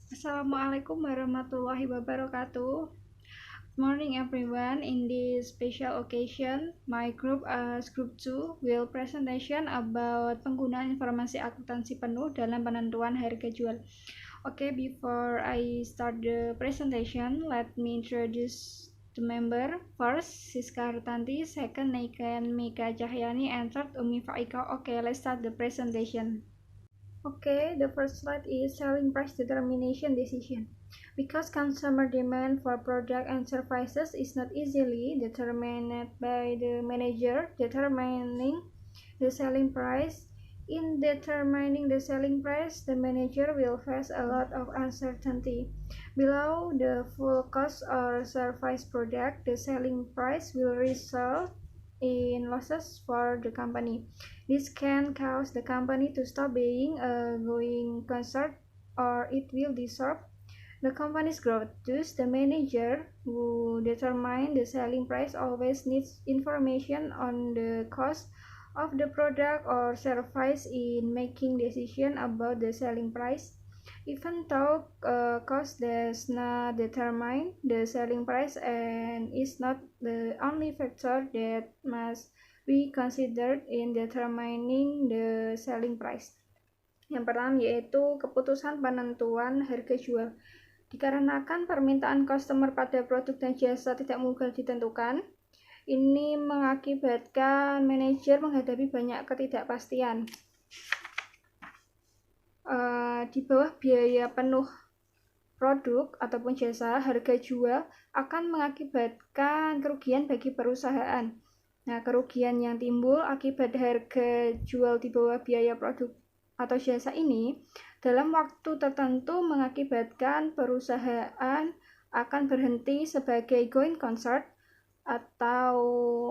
Assalamualaikum warahmatullahi wabarakatuh. Morning everyone. In this special occasion, my group as group 2 will presentation about penggunaan informasi akuntansi penuh dalam penentuan harga jual. Okay, before I start the presentation, let me introduce the member. First, Siska Hartanti, second, Naikan Mika Cahyani, and third, Umi Faika. Okay, let's start the presentation. Okay, the first slide is selling price determination decision. Because consumer demand for product and services is not easily determined by the manager determining the selling price. In determining the selling price, the manager will face a lot of uncertainty. Below the full cost or service product, the selling price will result in losses for the company. This can cause the company to stop being a going concern, or it will disrupt the company's growth. Thus, the manager who determines the selling price always needs information on the cost of the product or service in making decision about the selling price. Even though cost does not determine the selling price and is not the only factor that must be considered in determining the selling price. Yang pertama yaitu keputusan penentuan harga jual. Dikarenakan permintaan customer pada produk dan jasa tidak mudah ditentukan, ini mengakibatkan manajer menghadapi banyak ketidakpastian. Di bawah biaya penuh produk ataupun jasa, harga jual akan mengakibatkan kerugian bagi perusahaan. Nah, kerugian yang timbul akibat harga jual di bawah biaya produk atau jasa ini dalam waktu tertentu mengakibatkan perusahaan akan berhenti sebagai going concern atau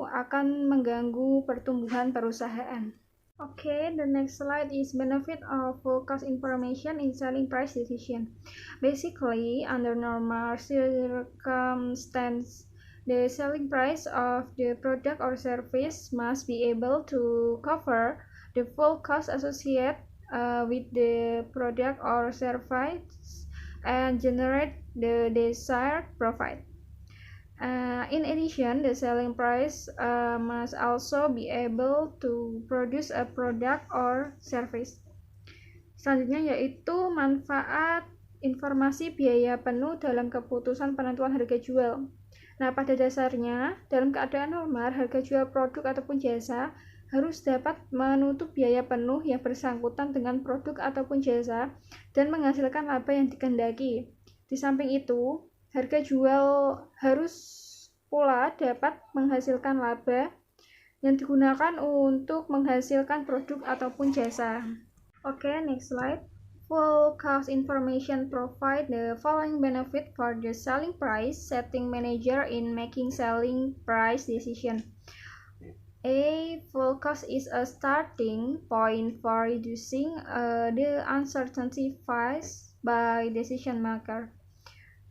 akan mengganggu pertumbuhan perusahaan. Okay, the next slide is benefit of full cost information in selling price decision. Basically, under normal circumstances, the selling price of the product or service must be able to cover the full cost associated with the product or service and generate the desired profit. In addition, the selling price must also be able to produce a product or service. Selanjutnya yaitu manfaat informasi biaya penuh dalam keputusan penentuan harga jual. Nah, pada dasarnya, dalam keadaan normal, harga jual produk ataupun jasa harus dapat menutup biaya penuh yang bersangkutan dengan produk ataupun jasa dan menghasilkan laba yang dikehendaki. Di samping itu, harga jual harus pula dapat menghasilkan laba yang digunakan untuk menghasilkan produk ataupun jasa. Okay, next slide. Full cost information provide the following benefit for the selling price setting manager in making selling price decision. A full cost is a starting point for reducing the uncertainty faced by decision maker.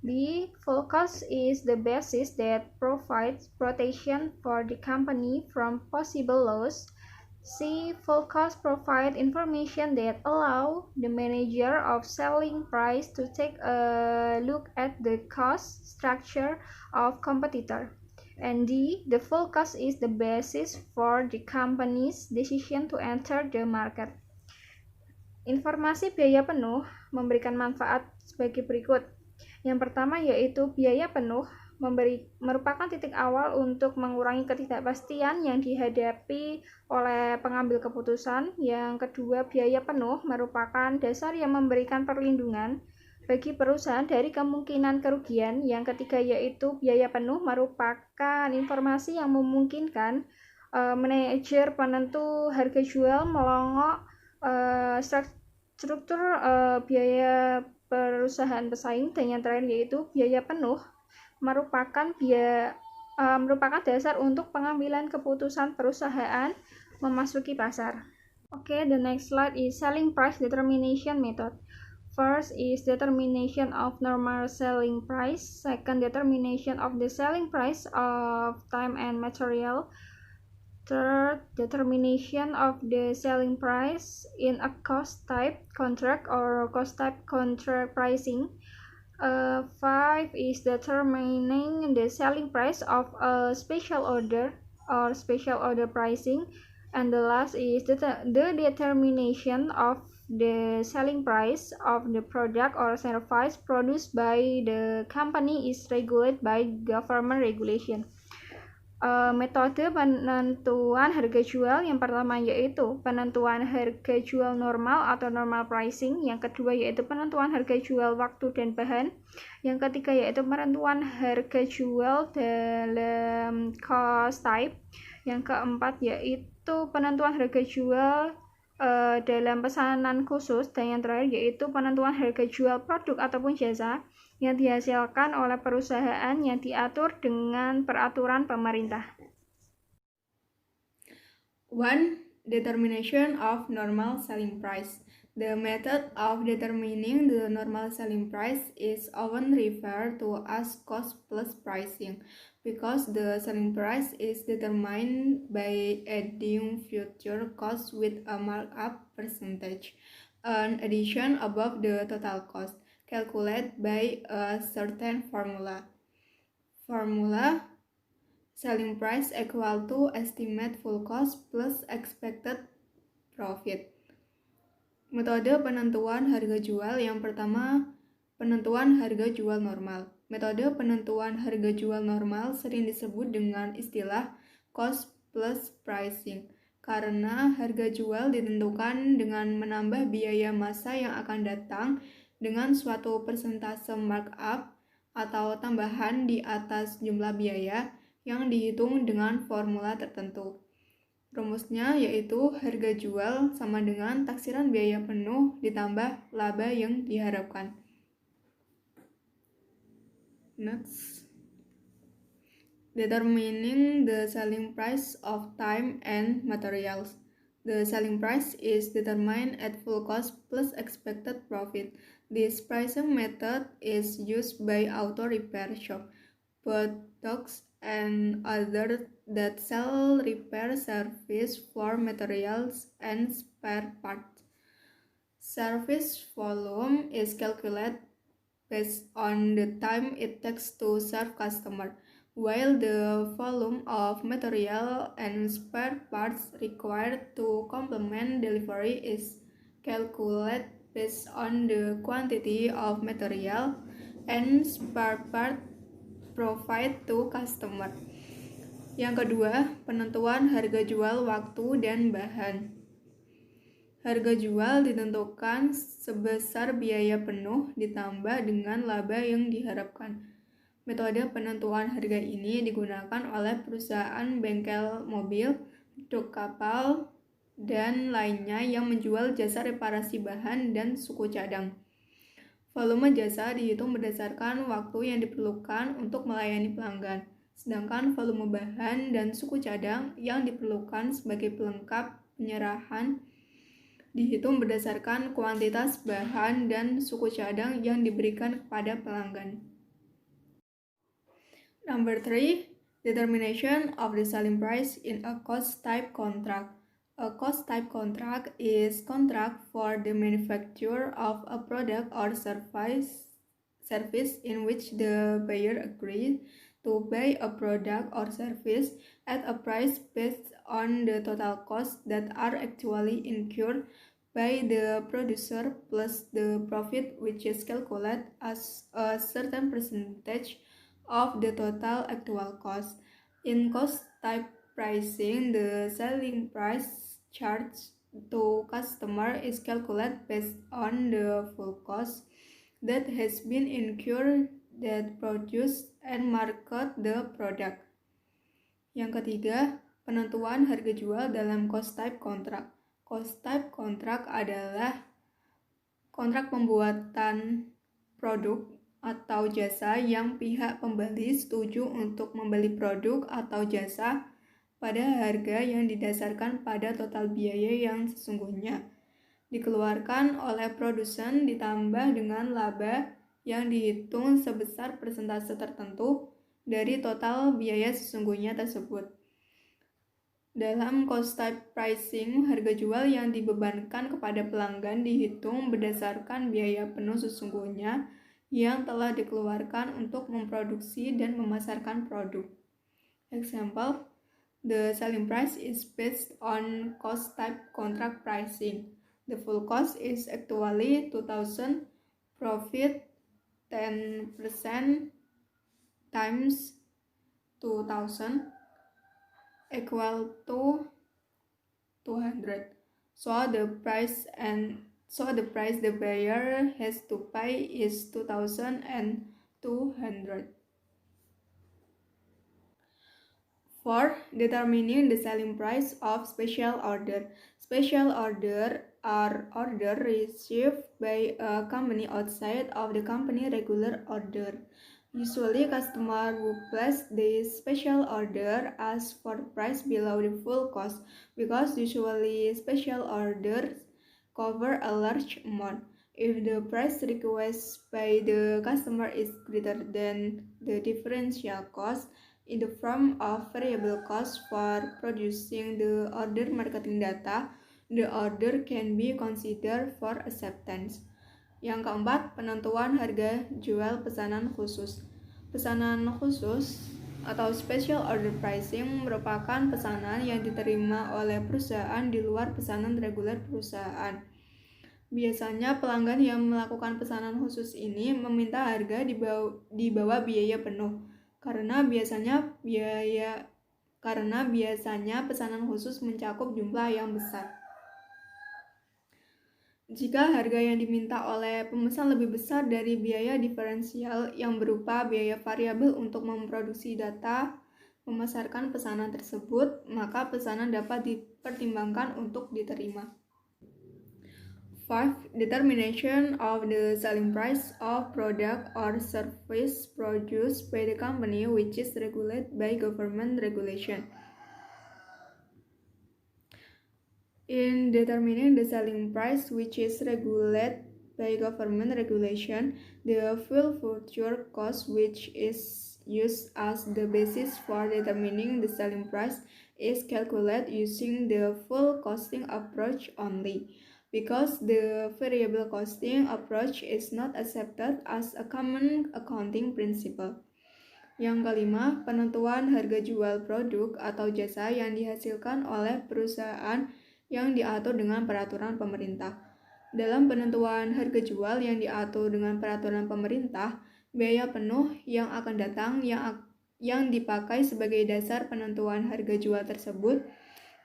B. Full cost is the basis that provides protection for the company from possible loss. C. Full cost provide information that allow the manager of selling price to take a look at the cost structure of competitor. And D. The full cost is the basis for the company's decision to enter the market. Informasi biaya penuh memberikan manfaat sebagai berikut. Yang pertama yaitu biaya penuh merupakan titik awal untuk mengurangi ketidakpastian yang dihadapi oleh pengambil keputusan. Yang kedua, biaya penuh merupakan dasar yang memberikan perlindungan bagi perusahaan dari kemungkinan kerugian. Yang ketiga yaitu biaya penuh merupakan informasi yang memungkinkan manajer penentu harga jual melongok struktur biaya perusahaan pesaing. Dan yang terakhir yaitu biaya penuh merupakan dasar untuk pengambilan keputusan perusahaan memasuki pasar. Okay, the next slide is selling price determination method. First is determination of normal selling price. Second, determination of the selling price of time and material. Third, determination of the selling price in a cost type contract or cost type contract pricing. 5 is determining the selling price of a special order or special order pricing. And the last is the determination of the selling price of the product or service produced by the company is regulated by government regulation. Metode penentuan harga jual yang pertama yaitu penentuan harga jual normal atau normal pricing, yang kedua yaitu penentuan harga jual waktu dan bahan, yang ketiga yaitu penentuan harga jual dalam cost type, yang keempat yaitu penentuan harga jual dalam pesanan khusus, dan yang terakhir yaitu penentuan harga jual produk ataupun jasa yang dihasilkan oleh perusahaan yang diatur dengan peraturan pemerintah. 1. Determination of normal selling price. The method of determining the normal selling price is often referred to as cost plus pricing because the selling price is determined by adding future costs with a markup percentage, an addition above the total cost, calculated by a certain formula. Selling price equal to estimate full cost plus expected profit. Metode penentuan harga jual yang pertama, penentuan harga jual normal. Metode penentuan harga jual normal sering disebut dengan istilah cost plus pricing karena harga jual ditentukan dengan menambah biaya masa yang akan datang dengan suatu persentase markup atau tambahan di atas jumlah biaya yang dihitung dengan formula tertentu. Rumusnya yaitu harga jual sama dengan taksiran biaya penuh ditambah laba yang diharapkan. Next. Determining the selling price of time and materials. The selling price is determined at full cost plus expected profit. This pricing method is used by auto repair shop, boutiques, and others that sell repair service for materials and spare parts. Service volume is calculated based on the time it takes to serve customer, while the volume of material and spare parts required to complement delivery is calculated based on the quantity of material and spare part provide to customer. Yang kedua, penentuan harga jual waktu dan bahan. Harga jual ditentukan sebesar biaya penuh ditambah dengan laba yang diharapkan. Metode penentuan harga ini digunakan oleh perusahaan bengkel mobil, dok kapal, dan lainnya yang menjual jasa reparasi bahan dan suku cadang. Volume jasa dihitung berdasarkan waktu yang diperlukan untuk melayani pelanggan, sedangkan volume bahan dan suku cadang yang diperlukan sebagai pelengkap penyerahan dihitung berdasarkan kuantitas bahan dan suku cadang yang diberikan kepada pelanggan. Number 3, determination of the selling price in a cost type contract. A cost type contract is contract for the manufacture of a product or service in which the buyer agrees to buy a product or service at a price based on the total costs that are actually incurred by the producer plus the profit, which is calculated as a certain percentage of the total actual cost. In cost type pricing, the selling price charged to customer is calculated based on the full cost that has been incurred that produce and market the product. Yang ketiga, penentuan harga jual dalam cost type contract. Cost type contract adalah kontrak pembuatan produk atau jasa yang pihak pembeli setuju untuk membeli produk atau jasa pada harga yang didasarkan pada total biaya yang sesungguhnya dikeluarkan oleh produsen ditambah dengan laba yang dihitung sebesar persentase tertentu dari total biaya sesungguhnya tersebut. Dalam cost type pricing, harga jual yang dibebankan kepada pelanggan dihitung berdasarkan biaya penuh sesungguhnya yang telah dikeluarkan untuk memproduksi dan memasarkan produk. Example, the selling price is based on cost type contract pricing. The full cost is actually 2,000, profit 10% times 2,000 equal to 200. So the price the buyer has to pay is 2,200. For determining the selling price of special order. Special order are order received by a company outside of the company regular order. Usually, customer who place this special order ask for price below the full cost because usually special orders cover a large amount. If the price request by the customer is greater than the differential cost in the form of variable cost for producing the order marketing data, the order can be considered for acceptance. Yang keempat, penentuan harga jual pesanan khusus. Pesanan khusus atau special order pricing merupakan pesanan yang diterima oleh perusahaan di luar pesanan reguler perusahaan. Biasanya pelanggan yang melakukan pesanan khusus ini meminta harga di bawah biaya penuh karena biasanya pesanan khusus mencakup jumlah yang besar. Jika harga yang diminta oleh pemesan lebih besar dari biaya diferensial yang berupa biaya variabel untuk memproduksi data memasarkan pesanan tersebut, maka pesanan dapat dipertimbangkan untuk diterima. 5. Determination of the selling price of product or service produced by the company which is regulated by government regulation. In determining the selling price which is regulated by government regulation, the full future cost which is used as the basis for determining the selling price is calculated using the full costing approach only, because the variable costing approach is not accepted as a common accounting principle. Yang kelima, penentuan harga jual produk atau jasa yang dihasilkan oleh perusahaan yang diatur dengan peraturan pemerintah. Dalam penentuan harga jual yang diatur dengan peraturan pemerintah, biaya penuh yang akan datang yang dipakai sebagai dasar penentuan harga jual tersebut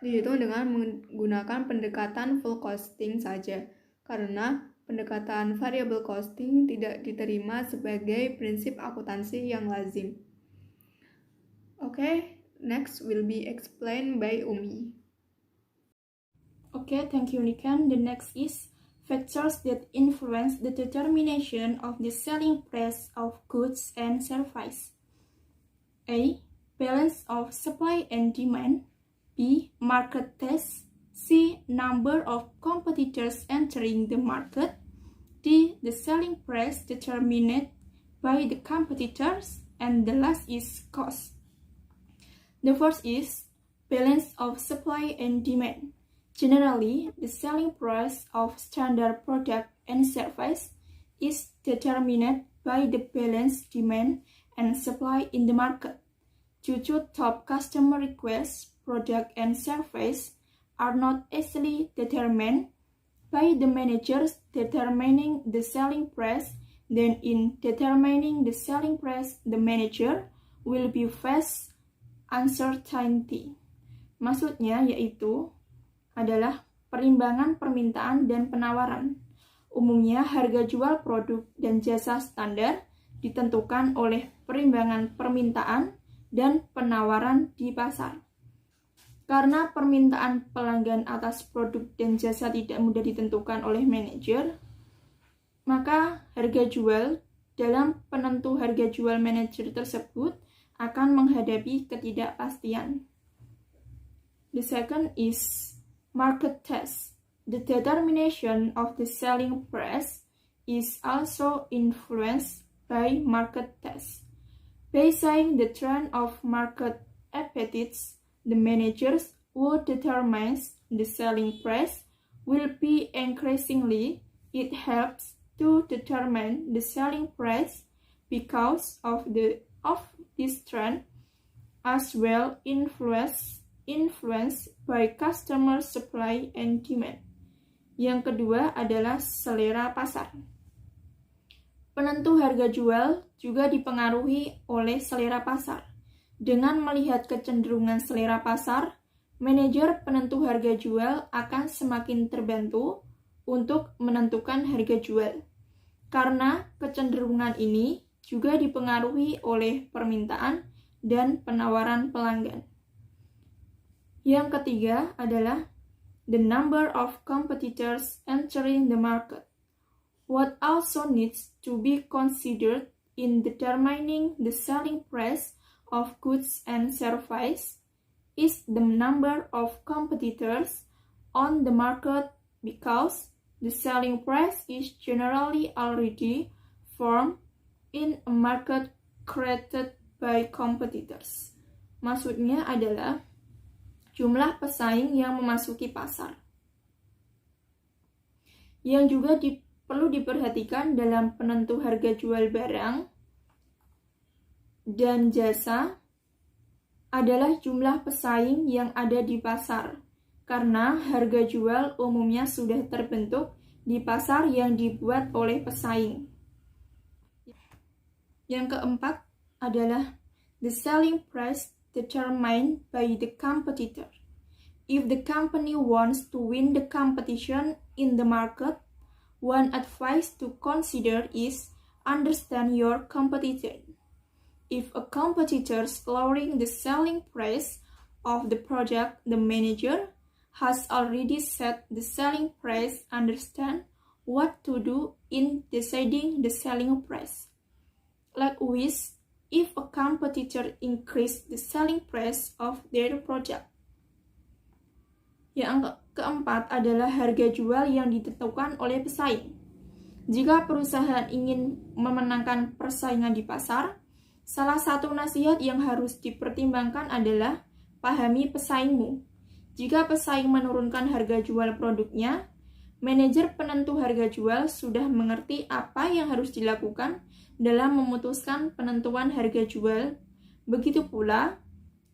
dihitung dengan menggunakan pendekatan full costing saja, karena pendekatan variable costing tidak diterima sebagai prinsip akuntansi yang lazim. Okay, next will be explained by Umi. Okay, thank you, Nikan. The next is factors that influence the determination of the selling price of goods and services. A. Balance of supply and demand. B. Market test. C. Number of competitors entering the market. D. The selling price determined by the competitors. And the last is cost. The first is balance of supply and demand. Generally, the selling price of standard product and service is determined by the balance demand and supply in the market. Due to top customer requests, product and service are not easily determined by the managers determining the selling price. Then in determining the selling price, the manager will be face uncertainty. Maksudnya yaitu adalah perimbangan permintaan dan penawaran. Umumnya harga jual produk dan jasa standar ditentukan oleh perimbangan permintaan dan penawaran di pasar. Karena permintaan pelanggan atas produk dan jasa tidak mudah ditentukan oleh manajer, maka harga jual dalam penentu harga jual manajer tersebut akan menghadapi ketidakpastian. The second is market test. The determination of the selling price is also influenced by market test. Based on the trend of market appetites, the managers who determines the selling price will be increasingly. It helps to determine the selling price because of this trend, as well influenced by customer supply and demand. Yang kedua adalah selera pasar. Penentu harga jual juga dipengaruhi oleh selera pasar. Dengan melihat kecenderungan selera pasar, manajer penentu harga jual akan semakin terbantu untuk menentukan harga jual. Karena kecenderungan ini juga dipengaruhi oleh permintaan dan penawaran pelanggan. Yang ketiga adalah the number of competitors entering the market. What also needs to be considered in determining the selling price of goods and services is the number of competitors on the market, because the selling price is generally already formed in a market created by competitors. Maksudnya adalah jumlah pesaing yang memasuki pasar. Yang juga perlu diperhatikan dalam penentu harga jual barang dan jasa adalah jumlah pesaing yang ada di pasar, karena harga jual umumnya sudah terbentuk di pasar yang dibuat oleh pesaing. Yang keempat adalah the selling price determined by the competitor. If the company wants to win the competition in the market, one advice to consider is understand your competitor. If a competitor is lowering the selling price of the product, the manager has already set the selling price. Understand what to do in deciding the selling price. Likewise, if a competitor increase the selling price of their product. Yang keempat adalah harga jual yang ditentukan oleh pesaing. Jika perusahaan ingin memenangkan persaingan di pasar, salah satu nasihat yang harus dipertimbangkan adalah pahami pesaingmu. Jika pesaing menurunkan harga jual produknya, manajer penentu harga jual sudah mengerti apa yang harus dilakukan dalam memutuskan penentuan harga jual. Begitu pula,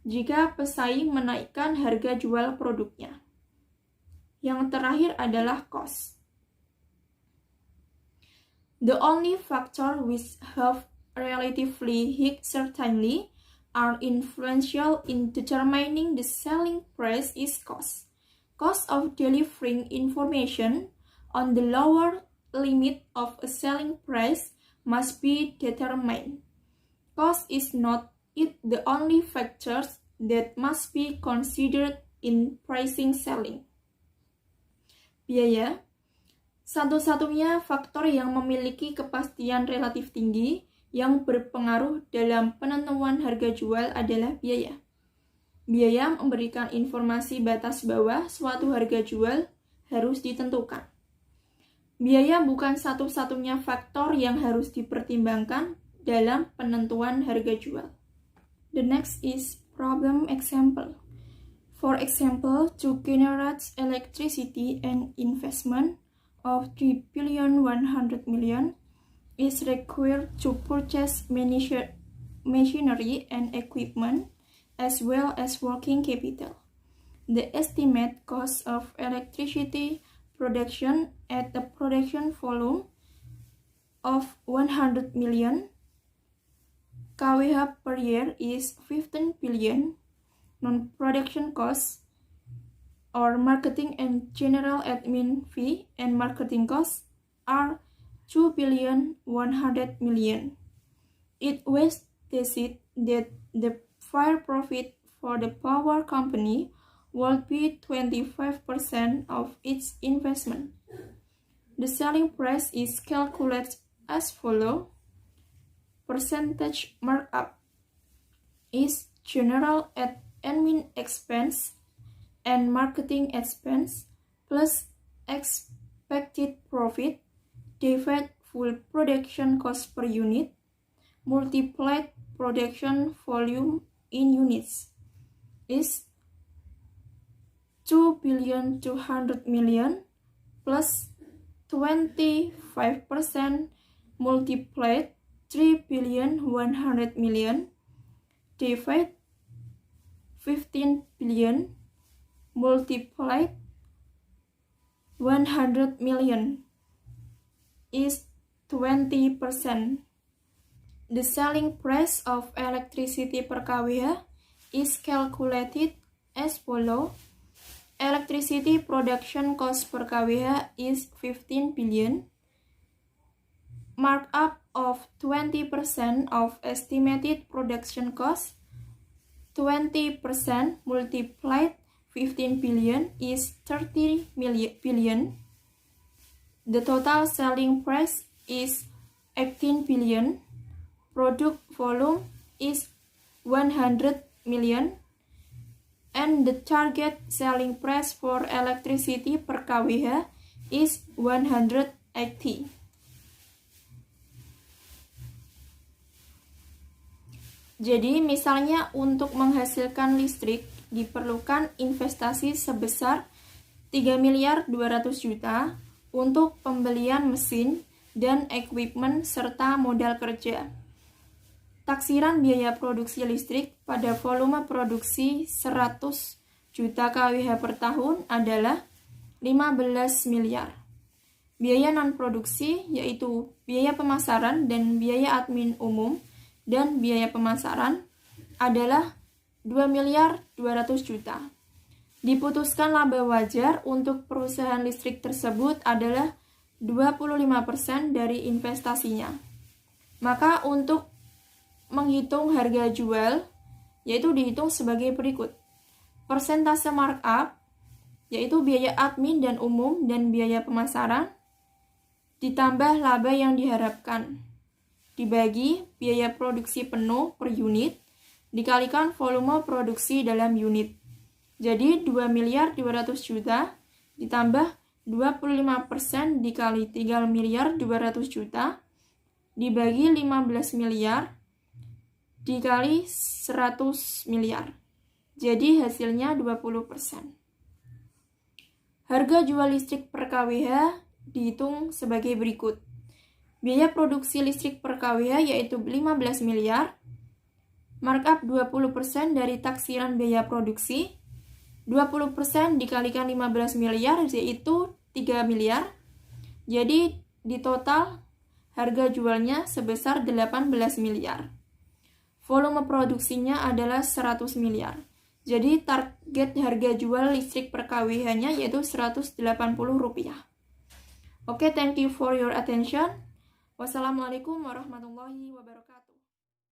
jika pesaing menaikkan harga jual produknya. Yang terakhir adalah cost. The only factor which have relatively high certainty are influential in determining the selling price is cost. Cost of delivering information on the lower limit of a selling price must be determined. Cost is not the only factors that must be considered in pricing selling. Biaya, satu-satunya faktor yang memiliki kepastian relatif tinggi yang berpengaruh dalam penentuan harga jual adalah biaya. Biaya memberikan informasi batas bawah suatu harga jual harus ditentukan. Biaya bukan satu-satunya faktor yang harus dipertimbangkan dalam penentuan harga jual. The next is problem example. For example, to generate electricity, an investment of 3,100,000,000 is required to purchase machinery and equipment as well as working capital. The estimated cost of electricity production at a production volume of 100 million kWh per year is 15 billion. Non-production costs or marketing and general admin fee and marketing costs are 2,100,000,000. It was stated that the fair profit for the power company will be 25% of its investment. The selling price is calculated as follows. Percentage markup is general admin expense and marketing expense plus expected profit divide full production cost per unit multiplied production volume in units is 2,200,000,000 plus 25% multiplied 3,100,000,000 divide 15 billion multiplied 100 million is 20%. The selling price of electricity per kWh is calculated as follows. Electricity production cost per kWh is 15 billion. Markup of 20% of estimated production cost, 20% multiplied 15 billion is 30 billion. The total selling price is 18 billion. Product volume is 100 million. And the target selling price for electricity per kWh is 180. Jadi, misalnya untuk menghasilkan listrik diperlukan investasi sebesar 3.200.000.000 untuk pembelian mesin dan equipment serta modal kerja. Taksiran biaya produksi listrik pada volume produksi 100 juta kWh per tahun adalah 15 miliar. Biaya non-produksi yaitu biaya pemasaran dan biaya admin umum dan biaya pemasaran adalah 2.200.000.000. Diputuskan laba wajar untuk perusahaan listrik tersebut adalah 25% dari investasinya. Maka untuk menghitung harga jual, yaitu dihitung sebagai berikut. Persentase markup, yaitu biaya admin dan umum dan biaya pemasaran, ditambah laba yang diharapkan, dibagi biaya produksi penuh per unit, dikalikan volume produksi dalam unit. Jadi 2.200.000.000 ditambah 25% dikali 3.200.000.000 dibagi 15 miliar dikali 100 miliar. Jadi hasilnya 20%. Harga jual listrik per kWh dihitung sebagai berikut. Biaya produksi listrik per kWh yaitu 15 miliar. Markup 20% dari taksiran biaya produksi. 20% dikalikan 15 miliar yaitu 3 miliar. Jadi di total harga jualnya sebesar 18 miliar. Volume produksinya adalah 100 miliar. Jadi target harga jual listrik per kWh-nya yaitu Rp180. Oke, thank you for your attention. Wassalamualaikum warahmatullahi wabarakatuh.